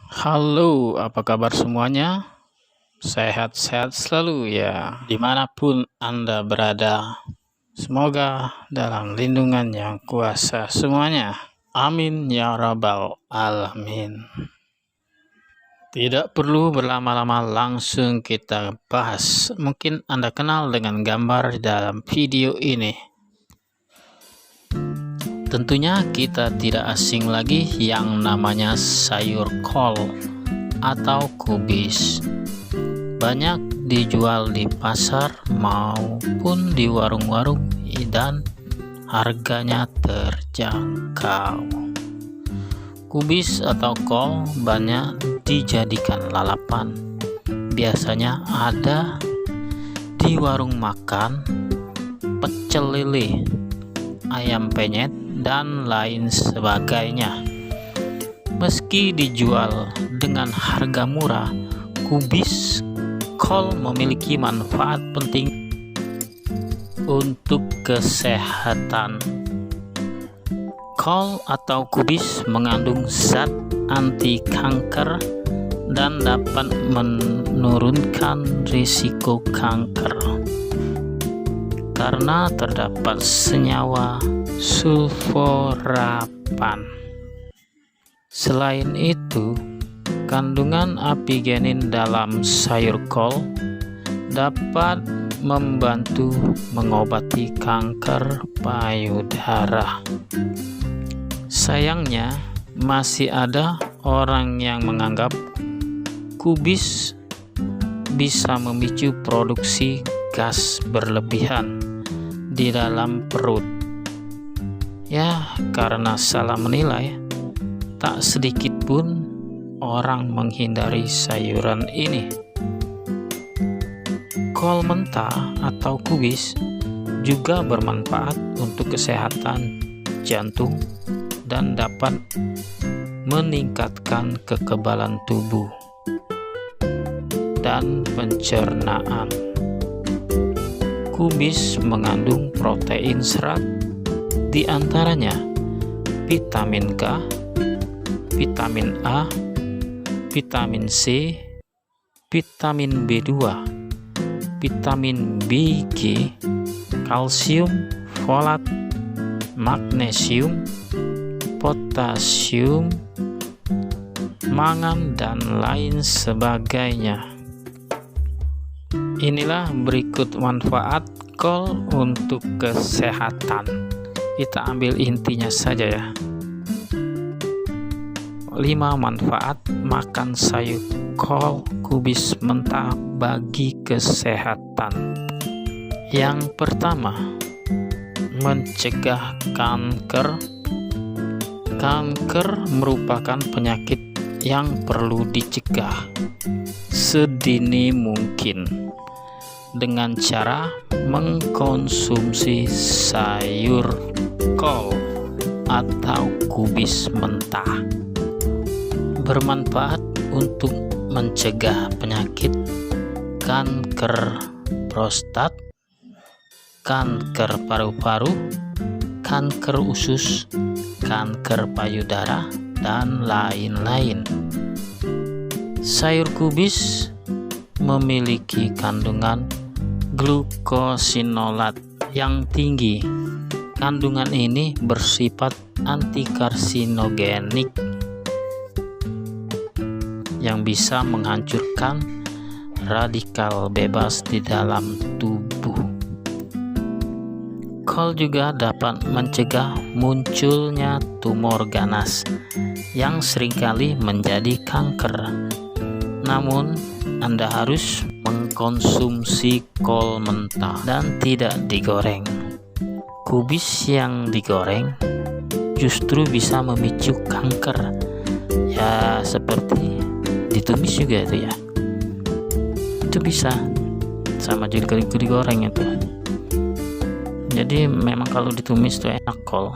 Halo, apa kabar semuanya? Sehat-sehat selalu ya, dimanapun Anda berada. Semoga dalam lindungan yang kuasa semuanya. Amin ya rabbal alamin. Tidak perlu berlama-lama, langsung kita bahas. Mungkin Anda kenal dengan gambar di dalam video ini. Tentunya kita tidak asing lagi yang namanya sayur kol atau kubis. Banyak dijual di pasar maupun di warung-warung dan harganya terjangkau. Kubis atau kol banyak dijadikan lalapan. Biasanya ada di warung makan, pecel lele, ayam penyet, dan lain sebagainya. Meski dijual dengan harga murah, kubis kol memiliki manfaat penting untuk kesehatan. Kol atau kubis mengandung zat anti kanker dan dapat menurunkan risiko kanker karena terdapat senyawa sulforapan. Selain itu, kandungan apigenin dalam sayur kol dapat membantu mengobati kanker payudara. Sayangnya, masih ada orang yang menganggap kubis bisa memicu produksi gas berlebihan di dalam perut. Ya, karena salah menilai, tak sedikit pun orang menghindari sayuran ini. Kol mentah atau kubis juga bermanfaat untuk kesehatan jantung dan dapat meningkatkan kekebalan tubuh dan pencernaan. Kubis mengandung protein serat, di antaranya vitamin K, vitamin A, vitamin C, vitamin B2, vitamin BG, kalsium, folat, magnesium, potasium, mangan, dan lain sebagainya. Inilah berikut manfaat kol untuk kesehatan. Kita ambil intinya saja ya. 5 manfaat makan sayur kol kubis mentah bagi kesehatan. Yang pertama, mencegah kanker. Kanker merupakan penyakit yang perlu dicegah sedini mungkin dengan cara mengkonsumsi sayur kol atau kubis mentah. Bermanfaat untuk mencegah penyakit kanker prostat, kanker paru-paru, kanker usus, kanker payudara, dan lain-lain. Sayur kubis memiliki kandungan glukosinolat yang tinggi. Kandungan ini bersifat antikarsinogenik yang bisa menghancurkan radikal bebas di dalam tubuh. Kol juga dapat mencegah munculnya tumor ganas yang seringkali menjadi kanker. Namun, Anda harus mengkonsumsi kol mentah dan tidak digoreng. Kubis yang digoreng justru bisa memicu kanker. Ya, seperti ditumis juga itu ya. Itu bisa sama juga digoreng itu. Jadi memang kalau ditumis tuh enak kol.